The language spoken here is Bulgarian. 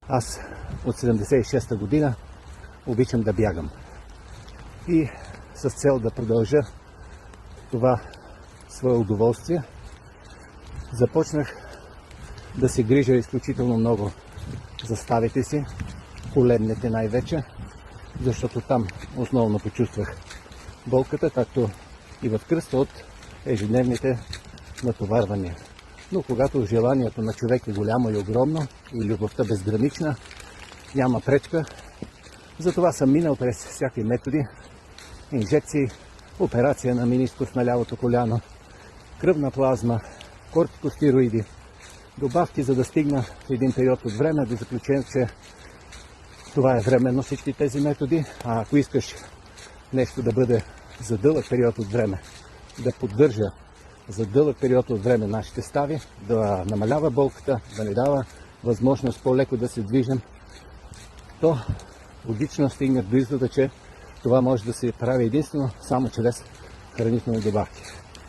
Аз от 76-та година обичам да бягам. И с цел да продължа това свое удоволствие, започнах да се грижа изключително много за ставите си, коленните най-вече, защото там основно почувствах болката, както и в кръста от ежедневните натоварвания. Но когато желанието на човек е голямо и огромно и любовта безгранична, няма пречка. Затова съм минал през всякакви методи, инжекции, операция на менискус на лявото коляно, кръвна плазма, кортикостероиди, добавки, за да стигна в един период от време до заключение, че това е временно всички тези методи, а ако искаш нещо да бъде за дълъг период от време, да поддържа за дълъг период от време нашите стави, да намалява болката, да не дава възможност по-леко да се движим, то логично стигнах до извода, че това може да се прави единствено само чрез хранителни добавки.